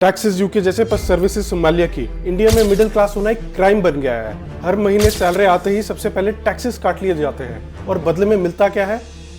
Taxes UK जैसे पर services Somalia की इंडिया में मिडिल क्लास होना एक क्राइम बन गया है। हर महीने सैलरी आते ही सबसे पहले टैक्सेस काट लिए जाते हैं और बदले में मिलता क्या है?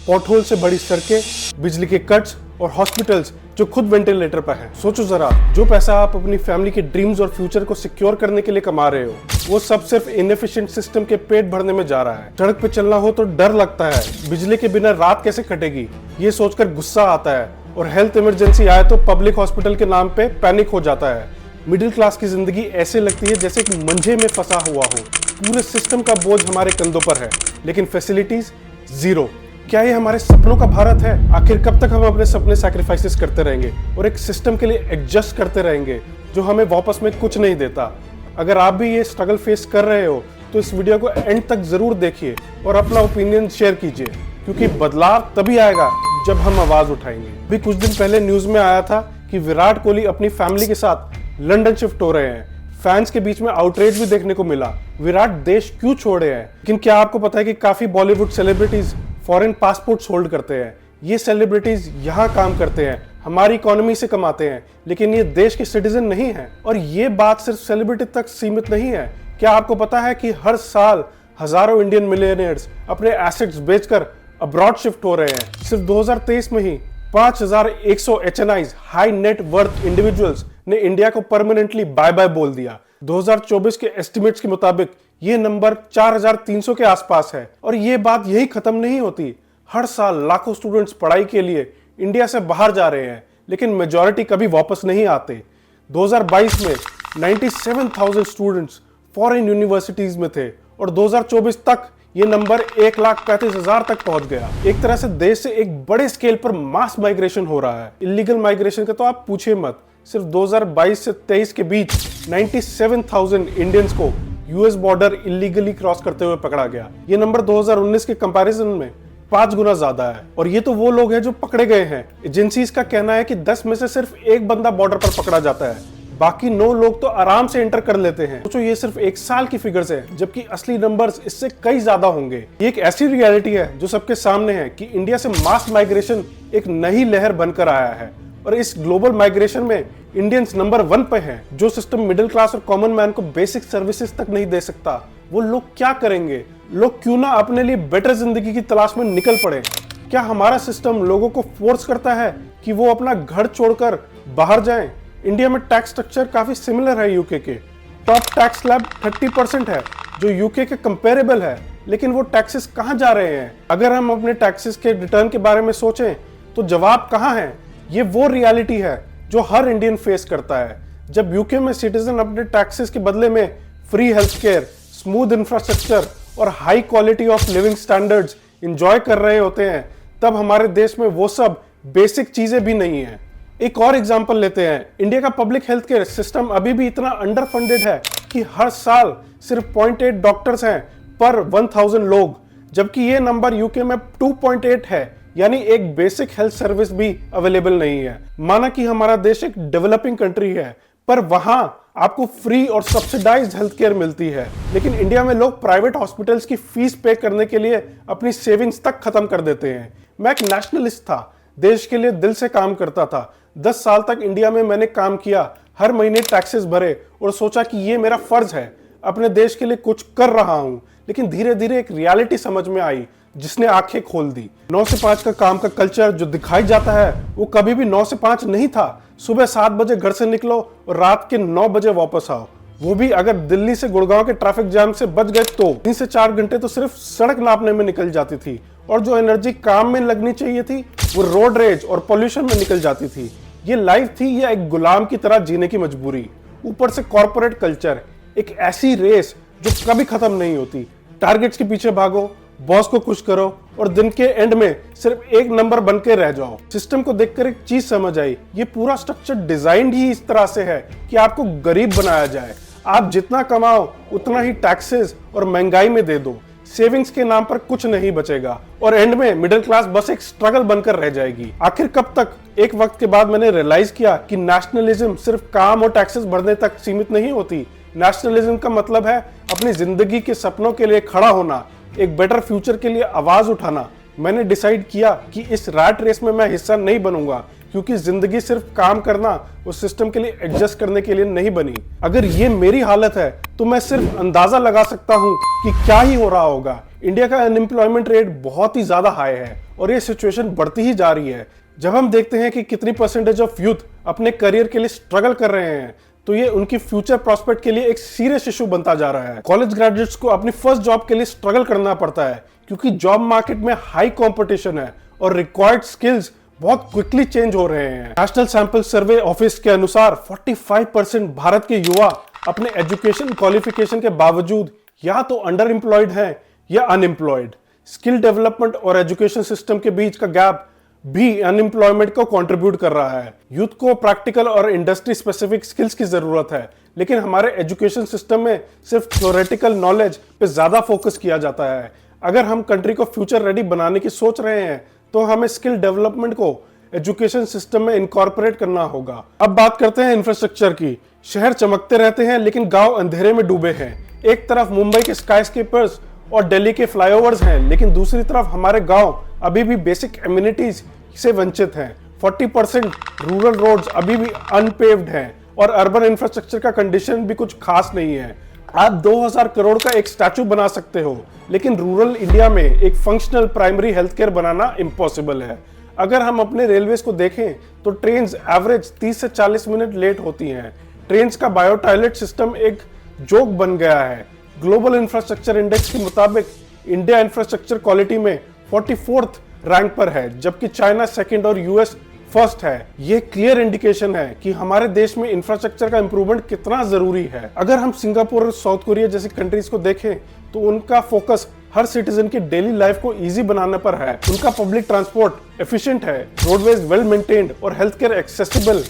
पॉटहोल से बड़ी सड़कें, बिजली के कट्स और हॉस्पिटल्स जो खुद वेंटिलेटर पर हैं। सोचो जरा, जो पैसा आप अपनी फैमिली के ड्रीम्स और फ्यूचर को सिक्योर करने के लिए कमा रहे हो, वो सब सिर्फ इनएफिशिएंट सिस्टम के पेट भरने में जा रहा है। सड़क पे चलना हो तो डर लगता है, बिजली के बिना रात कैसे कटेगी ये सोचकर गुस्सा आता है, और हेल्थ इमरजेंसी आए तो पब्लिक हॉस्पिटल के नाम पे पैनिक हो जाता है। मिडिल क्लास की जिंदगी ऐसे लगती है जैसे एक मंझे में फंसा हुआ हो। पूरे सिस्टम का बोझ हमारे कंधों पर है, लेकिन फैसिलिटीज जीरो। क्या ये हमारे सपनों का भारत है? आखिर कब तक हम अपने सपने सैक्रिफाइसेस करते रहेंगे और एक सिस्टम के लिए एडजस्ट करते रहेंगे जो हमें वापस में कुछ नहीं देता? अगर आप भी ये स्ट्रगल फेस कर रहे हो तो इस वीडियो को एंड तक जरूर देखिए और अपना ओपिनियन शेयर कीजिए, क्योंकि बदलाव तभी आएगा जब हम आवाज उठाएंगे। अभी कुछ दिन पहले न्यूज में आया था कि विराट कोहली अपनी फैमिली के साथ लंदन शिफ्ट हो रहे हैं। फैंस के बीच में आउटरेज भी देखने को मिला, विराट देश क्यों छोड़े हैं। लेकिन क्या आपको पता है कि काफी Bollywood celebrities foreign passport hold करते हैं? ये सेलिब्रिटीज यहाँ काम करते हैं, हमारी इकोनॉमी से कमाते हैं, लेकिन ये देश के सिटीजन नहीं है। और ये बात सिर्फ सेलिब्रिटी तक सीमित नहीं है। क्या आपको पता है कि हर साल हजारों इंडियन मिलियनेयर्स अपने एसेट्स बेचकर अब्रॉड शिफ्ट हो रहे हैं? सिर्फ 2023 में ही 5100 HNIs high net worth individuals ने इंडिया को परमानेंटली बाय बाय बोल दिया। 2024 के एस्टिमेट्स के मुताबिक ये नंबर 4300 के आसपास है। और ये बात यही खत्म नहीं होती। हर साल लाखों स्टूडेंट्स पढ़ाई के लिए इंडिया से बाहर जा रहे हैं, लेकिन मेजॉरिटी कभी वापस नहीं आते। 2022 में 97,000 स्टूडेंट्स फॉरेन यूनिवर्सिटीज में थे और 2024 तक ये नंबर 1,35,000 तक पहुंच गया। एक तरह से देश से एक बड़े स्केल पर मास माइग्रेशन हो रहा है। इलीगल माइग्रेशन का तो आप पूछिए मत। सिर्फ 2022 से 23 के बीच 97,000 इंडियंस को यूएस बॉर्डर इलीगली क्रॉस करते हुए पकड़ा गया। ये नंबर 2019 के कंपैरिजन में 5 गुना ज्यादा है। और ये तो वो लोग हैं जो पकड़े गए हैं। एजेंसीज का कहना है कि 10 में से सिर्फ एक बंदा बॉर्डर पर पकड़ा जाता है, बाकी 9 लोग तो आराम से एंटर कर लेते हैं। सोचो, ये सिर्फ एक साल की फिगर्स है, जबकि असली नंबर्स इससे कई ज्यादा होंगे। ये एक ऐसी रियलिटी है जो सबके सामने है कि इंडिया से मास माइग्रेशन एक नई लहर बनकर आया है। और इस ग्लोबल माइग्रेशन में इंडियंस नंबर 1 पे हैं। जो सिस्टम मिडिल क्लास और कॉमन मैन को बेसिक सर्विसेज तक नहीं दे सकता, वो लोग क्या करेंगे? लोग क्यों ना अपने लिए बेटर जिंदगी की तलाश में निकल पड़े? क्या हमारा सिस्टम लोगों को फोर्स करता है कि वो अपना घर छोड़कर बाहर जाएं? इंडिया में टैक्स स्ट्रक्चर काफी सिमिलर है यूके के। टॉप टैक्स स्लैब 30% है, जो यूके के कंपेरेबल है, लेकिन वो टैक्सेस कहां जा रहे हैं? अगर हम अपने टैक्सेस के रिटर्न के बारे में सोचें तो जवाब कहां है? ये वो रियलिटी है जो हर इंडियन फेस करता है। जब यूके में सिटीजन अपने टैक्सेस के बदले में free health care, smooth infrastructure और high quality of living standards enjoy कर रहे होते हैं, तब हमारे देश में वो सब बेसिक चीजें भी नहीं है। एक और एग्जांपल लेते हैं। इंडिया का पब्लिक हेल्थ केयर सिस्टम अभी भी इतना अंडर फंडेड है कि हर साल सिर्फ 0.8 डॉक्टर्स हैं पर 1000 लोग, जबकि ये नंबर यूके में 2.8 है, यानी एक बेसिक हेल्थ सर्विस भी अवेलेबल नहीं है। माना कि हमारा देश एक डेवलपिंग कंट्री है, पर वहां आपको फ्री और सब्सिडाइज्ड हेल्थ केयर मिलती है, लेकिन इंडिया में लोग प्राइवेट हॉस्पिटल्स की फीस पे करने के लिए अपनी सेविंग्स तक खत्म कर देते हैं। मैं एक नेशनलिस्ट था, देश के लिए दिल से काम करता था। 10 साल तक इंडिया में मैंने काम किया, हर महीने टैक्सेस भरे और सोचा कि ये मेरा फर्ज है, अपने देश के लिए कुछ कर रहा हूं। लेकिन धीरे धीरे एक रियलिटी समझ में आई जिसने आंखें खोल दी। 9 से 5 का काम का कल्चर जो दिखाई जाता है वो कभी भी 9 से 5 नहीं था। सुबह 7 बजे घर से निकलो और रात के 9 बजे वापस आओ, वो भी अगर दिल्ली से गुड़गांव के ट्रैफिक जाम से बच गए तो 3 से 4 घंटे तो सिर्फ सड़क नापने में निकल जाती थी, और जो एनर्जी काम में लगनी चाहिए थी वो रोड रेज और पॉल्यूशन में निकल जाती थी। ये लाइफ थी या एक गुलाम की तरह जीने की मजबूरी? ऊपर से कॉर्पोरेट कल्चर, एक ऐसी रेस जो कभी खत्म नहीं होती। टारगेट्स के पीछे भागो, बॉस को खुश करो और दिन के एंड में सिर्फ एक नंबर बन के रह जाओ। सिस्टम को देखकर एक चीज समझ आई, ये पूरा स्ट्रक्चर डिजाइन ही इस तरह से है कि आपको गरीब बनाया जाए। आप जितना कमाओ उतना ही टैक्सेस और महंगाई में दे दो, सेविंग्स के नाम पर कुछ नहीं बचेगा, और एंड में मिडिल क्लास बस एक स्ट्रगल बनकर रह जाएगी। आखिर कब तक? एक वक्त के बाद मैंने रियलाइज किया कि नेशनलिज्म सिर्फ काम और टैक्सेस भरने तक सीमित नहीं होती। नेशनलिज्म का मतलब है अपनी जिंदगी के सपनों के लिए खड़ा होना, एक बेटर फ्यूचर के लिए आवाज उठाना। मैंने डिसाइड किया कि इस रैट रेस में मैं हिस्सा नहीं बनूंगा, क्योंकि जिंदगी सिर्फ काम करना उस सिस्टम के लिए एडजस्ट करने के लिए नहीं बनी। अगर ये मेरी हालत है तो मैं सिर्फ अंदाजा लगा सकता हूँ कि क्या ही हो रहा होगा। इंडिया का अनएम्प्लॉयमेंट रेट बहुत ही ज्यादा हाई है और ये सिचुएशन बढ़ती ही जा रही है। जब हम देखते हैं कि कितनी परसेंटेज ऑफ यूथ अपने करियर के लिए स्ट्रगल कर रहे हैं तो ये उनकी फ्यूचर प्रॉस्पेक्ट के लिए एक सीरियस इशू बनता जा रहा है। कॉलेज ग्रेजुएट्स को अपनी फर्स्ट जॉब के लिए स्ट्रगल करना पड़ता है क्योंकि जॉब मार्केट में हाई कंपटीशन है और रिक्वायर्ड स्किल्स बहुत क्विकली चेंज हो रहे हैं। नेशनल सैंपल सर्वे ऑफिस के अनुसार 45% भारत के युवा अपने एजुकेशन क्वालिफिकेशन के बावजूद या तो अंडर एम्प्लॉयड हैं या अनएम्प्लॉयड। स्किल डेवलपमेंट और एजुकेशन सिस्टम के बीच का गैप भी अनएम्प्लॉयमेंट को कंट्रीब्यूट कर रहा है। यूथ को प्रैक्टिकल और इंडस्ट्री स्पेसिफिक स्किल्स की जरूरत है, लेकिन हमारे एजुकेशन सिस्टम में सिर्फ थ्योरेटिकल नॉलेज पे ज्यादा फोकस किया जाता है। अगर हम कंट्री को फ्यूचर रेडी बनाने की सोच रहे हैं तो हमें स्किल डेवलपमेंट को एजुकेशन सिस्टम में इनकॉर्पोरेट करना होगा। अब बात करते हैं इंफ्रास्ट्रक्चर की। शहर चमकते रहते हैं लेकिन गांव अंधेरे में डूबे हैं। एक तरफ मुंबई के स्काईस्केपर्स और दिल्ली के फ्लाईओवर्स हैं, लेकिन दूसरी तरफ हमारे गांव अभी भी बेसिक एमिनिटीज से वंचित हैं। 40% रूरल रोड्स अभी भी अनपेव्ड हैं और अर्बन इंफ्रास्ट्रक्चर का कंडीशन भी कुछ खास नहीं है। आप 2000 करोड़ का एक स्टैचू बना सकते हो, लेकिन रूरल इंडिया में एक फंक्शनल प्राइमरी हेल्थ केयर बनाना इम्पॉसिबल है। अगर हम अपने रेलवेज को देखें तो ट्रेन्स एवरेज 30 से 40 मिनट लेट होती हैं। ट्रेन्स का बायो टॉयलेट सिस्टम एक जोक बन गया है। ग्लोबल इंफ्रास्ट्रक्चर इंडेक्स के मुताबिक इंडिया इंफ्रास्ट्रक्चर क्वालिटी में 44th रैंक पर है, जबकि चाइना सेकंड और यूएस फर्स्ट है। ये क्लियर इंडिकेशन है कि हमारे देश में इंफ्रास्ट्रक्चर का इंप्रूवमेंट कितना जरूरी है। अगर हम सिंगापुर और साउथ कोरिया जैसी कंट्रीज को देखें तो उनका फोकस हर सिटीजन की डेली लाइफ को इजी बनाने पर है। उनका पब्लिक ट्रांसपोर्ट एफिशिएंट है, रोडवेज वेल मेंटेन्ड और हेल्थ केयर एक्सेसिबल।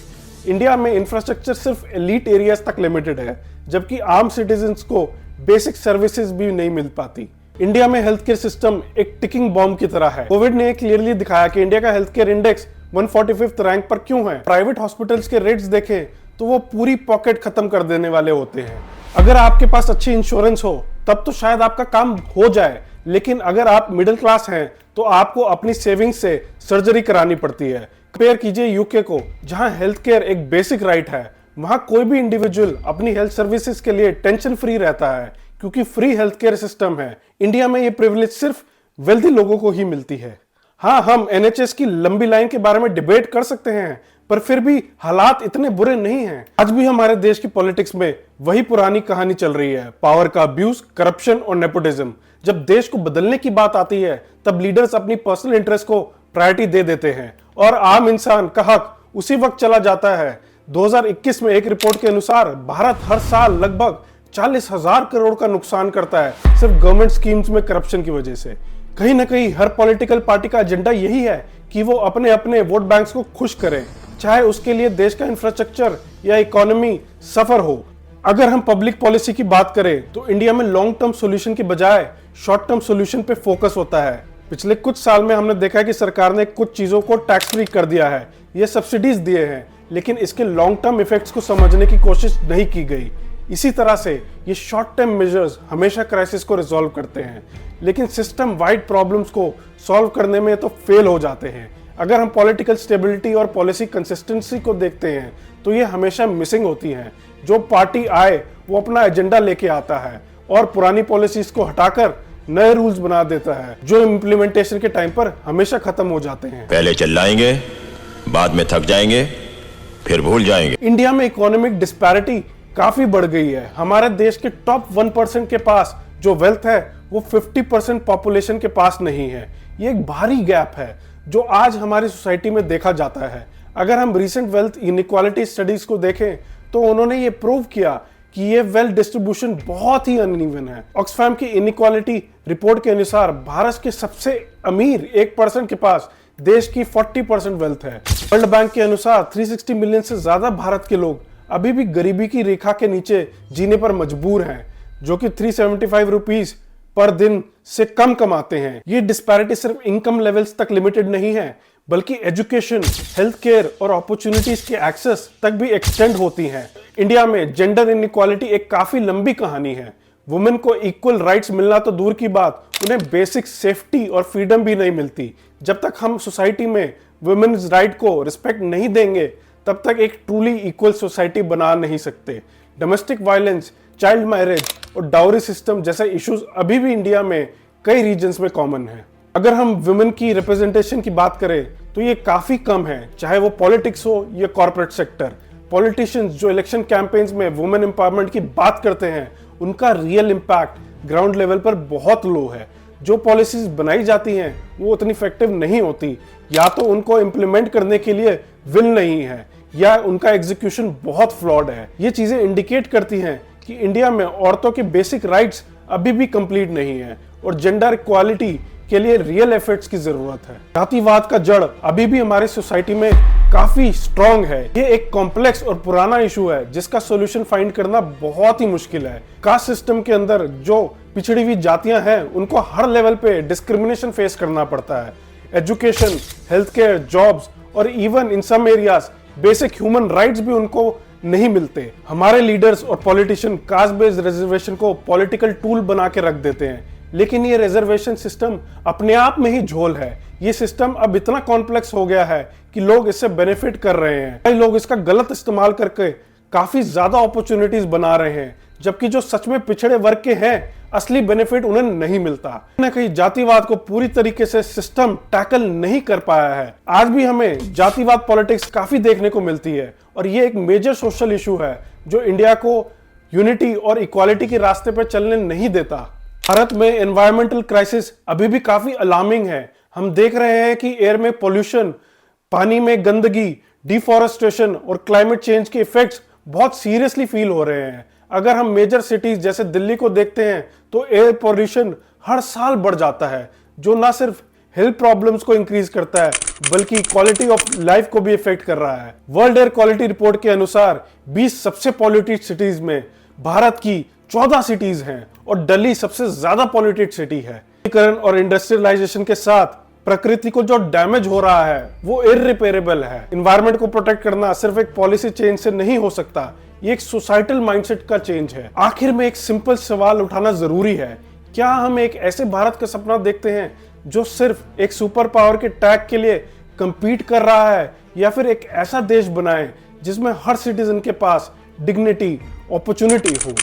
इंडिया में इंफ्रास्ट्रक्चर सिर्फ एलीट एरियाज तक लिमिटेड है, जबकि आम सिटीजन्स को बेसिक सर्विसेज भी नहीं मिल पाती। इंडिया में हेल्थ केयर सिस्टम एक टिकिंग बॉम्ब की तरह है। कोविड ने क्लियरली दिखाया कि इंडिया का health care index 145th rank पर क्यों है। प्राइवेट हॉस्पिटल्स के रेट्स देखें तो वो पूरी पॉकेट खत्म कर देने वाले होते हैं। अगर आपके पास अच्छी इंश्योरेंस हो तब तो शायद आपका काम हो जाए, लेकिन अगर आप मिडिल क्लास हैं तो आपको अपनी सेविंग्स से सर्जरी करानी पड़ती है। कंपेयर कीजिए यूके को, जहां हेल्थ केयर एक बेसिक राइट है। वहां कोई भी इंडिविजुअल अपनी हेल्थ सर्विसेज के लिए टेंशन फ्री रहता है क्योंकि फ्री हेल्थ केयर सिस्टम है। इंडिया में ये प्रिविलेज सिर्फ वेल्दी लोगों को ही मिलती है। हाँ, हम एनएचएस की लंबी लाइन के बारे में डिबेट कर सकते हैं, पर फिर भी हालात इतने बुरे नहीं हैं। आज भी हमारे देश की पॉलिटिक्स में वही पुरानी कहानी चल रही है, पावर का अब्यूज, करप्शन और नेपोटिज्म। जब देश को बदलने की बात आती है तब लीडर्स अपनी पर्सनल इंटरेस्ट को प्रायोरिटी दे देते हैं और आम इंसान का हक उसी वक्त चला जाता है। 2021 में एक रिपोर्ट के अनुसार भारत हर साल लगभग 40,000 करोड़ का नुकसान करता है सिर्फ गवर्नमेंट स्कीम्स में करप्शन की वजह से। कहीं ना कहीं हर पॉलिटिकल पार्टी का एजेंडा यही है कि वो अपने अपने वोट बैंक्स को खुश करें, चाहे उसके लिए देश का इंफ्रास्ट्रक्चर या इकोनॉमी सफर हो। अगर हम पब्लिक पॉलिसी की बात करें तो इंडिया में लॉन्ग टर्म सॉल्यूशन की बजाय शॉर्ट टर्म सॉल्यूशन पे फोकस होता है। पिछले कुछ साल में हमने देखा है कि सरकार ने कुछ चीजों को टैक्स फ्री कर दिया है, ये सब्सिडीज दिए हैं, लेकिन इसके लॉन्ग टर्म इफेक्ट्स को समझने की कोशिश नहीं की गई। इसी तरह से ये शॉर्ट टर्म मेजर्स हमेशा क्राइसिस को रिजॉल्व करते हैं, लेकिन सिस्टम वाइड प्रॉब्लम्स को सॉल्व करने में तो फेल हो जाते हैं। अगर हम पॉलिटिकल स्टेबिलिटी और पॉलिसी कंसिस्टेंसी को देखते हैं तो ये हमेशा मिसिंग होती हैं। जो पार्टी आए वो अपना एजेंडा लेके आता है और पुरानी पॉलिसीज को हटाकर नए रूल्स बना देता है, जो इम्प्लीमेंटेशन के टाइम पर हमेशा खत्म हो जाते हैं। पहले चिल्लाएंगे, बाद में थक जाएंगे, फिर भूल जाएंगे। इंडिया में इकोनॉमिक डिस्पैरिटी काफी बढ़ गई है। हमारे देश के टॉप 1% के पास जो वेल्थ है वो 50% पॉपुलेशन के पास नहीं है। ये एक भारी गैप है जो आज हमारी सोसाइटी में देखा जाता है। अगर हम रिसेंट वेल्थ इनइक्वालिटी स्टडीज को देखें तो उन्होंने ये प्रूव किया कि ये वेल्थ डिस्ट्रीब्यूशन बहुत ही अनइवन है। ऑक्सफैम की इनइक्वालिटी रिपोर्ट के अनुसार भारत के सबसे अमीर 1% के पास देश की 40% वेल्थ है। वर्ल्ड बैंक के अनुसार 360 मिलियन से ज्यादा भारत के लोग अभी भी गरीबी की रेखा के नीचे जीने पर मजबूर हैं, जो कि 375 रुपीज पर दिन से कम कमाते हैं। ये डिस्पैरिटी सिर्फ इनकम लेवल्स तक लिमिटेड नहीं है, बल्कि एजुकेशन, हेल्थ केयर और अपॉर्चुनिटीज के एक्सेस तक भी एक्सटेंड होती हैं। इंडिया में जेंडर इनइक्वालिटी एक काफी लंबी कहानी है। वुमेन को इक्वल राइट्स मिलना तो दूर की बात, उन्हें बेसिक सेफ्टी और फ्रीडम भी नहीं मिलती। जब तक हम सोसाइटी में वुमेन्स राइट को रिस्पेक्ट नहीं देंगे तब तक एक ट्रूली इक्वल सोसाइटी बना नहीं सकते। डोमेस्टिक वायलेंस, चाइल्ड मैरिज और डाउरी सिस्टम जैसे इश्यूज अभी भी इंडिया में कई रीजन्स में कॉमन है। अगर हम वुमेन की रिप्रेजेंटेशन की बात करें तो ये काफी कम है, चाहे वो पॉलिटिक्स हो या कॉर्पोरेट सेक्टर। पॉलिटिशियंस जो इलेक्शन कैंपेन्स में वुमेन एम्पावरमेंट की बात करते हैं, उनका रियल इम्पैक्ट ग्राउंड लेवल पर बहुत लो है। जो पॉलिसीज बनाई जाती हैं वो उतनी इफेक्टिव नहीं होती, या तो उनको इम्प्लीमेंट करने के लिए विल नहीं है या उनका एग्जीक्यूशन बहुत फ्लॉड है। ये चीजें इंडिकेट करती हैं कि इंडिया में औरतों के बेसिक राइट्स अभी भी कंप्लीट नहीं है और जेंडर इक्वालिटी के लिए रियल एफर्ट्स की जरूरत है। जातिवाद का जड़ अभी भी हमारे सोसाइटी में काफी स्ट्रॉन्ग है। ये एक कॉम्प्लेक्स और पुराना इशू है जिसका सॉल्यूशन फाइंड करना बहुत ही मुश्किल है। कास्ट सिस्टम के अंदर जो पिछड़ी हुई जातियां हैं उनको हर लेवल पे डिस्क्रिमिनेशन फेस करना पड़ता है। एजुकेशन, हेल्थ केयर, जॉब्स और even in some areas basic human rights भी उनको नहीं मिलते। हमारे लीडर्स और पॉलिटिशियन कास्ट बेस्ड रिजर्वेशन को पॉलिटिकल टूल बना के रख देते हैं, लेकिन ये रिजर्वेशन सिस्टम अपने आप में ही झोल है। ये सिस्टम अब इतना कॉम्प्लेक्स हो गया है कि लोग इससे बेनिफिट कर रहे हैं। कई लोग इसका गलत इस्तेमाल करके काफी ज्यादा अपॉर्चुनिटीज बना रहे हैं, जबकि जो सच में पिछड़े वर्ग के हैं असली बेनिफिट उन्हें नहीं मिलता। कहीं जातिवाद को पूरी तरीके से सिस्टम टैकल नहीं कर पाया है। आज भी हमें जातिवाद पॉलिटिक्स काफी देखने को मिलती है और ये एक मेजर सोशल इशू है जो इंडिया को यूनिटी और इक्वालिटी के रास्ते पर चलने नहीं देता। भारत में एनवायरमेंटल क्राइसिस अभी भी काफी अलार्मिंग है। हम देख रहे हैं कि एयर में पोल्यूशन, पानी में गंदगी, डिफॉरेस्टेशन और क्लाइमेट चेंज के इफेक्ट्स बहुत सीरियसली फील हो रहे हैं। अगर हम मेजर सिटीज जैसे दिल्ली को देखते हैं तो एयर पोल्यूशन हर साल बढ़ जाता है, जो ना सिर्फ हेल्थ प्रॉब्लम्स को इंक्रीज करता है बल्कि क्वालिटी ऑफ लाइफ को भी इफेक्ट कर रहा है। वर्ल्ड एयर क्वालिटी रिपोर्ट के अनुसार 20 सबसे पॉल्यूटेड सिटीज में भारत की 14 सिटीज हैं और दिल्ली सबसे ज्यादा पॉल्यूटेड सिटी है। शहरीकरण और इंडस्ट्रियलाइजेशन के साथ प्रकृति को जो डैमेज हो रहा है वो इररिपेरेबल है। एनवायरनमेंट को प्रोटेक्ट करना सिर्फ एक पॉलिसी चेंज से नहीं हो सकता, ये एक सोसाइटल माइंडसेट का चेंज है। आखिर में एक सिंपल सवाल उठाना जरूरी है, क्या हम एक ऐसे भारत का सपना देखते हैं जो सिर्फ एक सुपर पावर के टैग के लिए कंपीट कर रहा है, या फिर एक ऐसा देश बनाएं जिसमें हर सिटीजन के पास डिग्निटी, अपॉर्चुनिटी हो।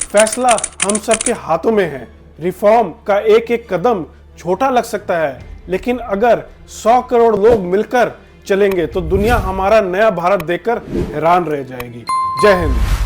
फैसला हम सबके हाथों में है। रिफॉर्म का एक एक कदम छोटा लग सकता है, लेकिन अगर 100 करोड़ लोग मिलकर चलेंगे तो दुनिया हमारा नया भारत देखकर हैरान रह जाएगी। जय हिंद।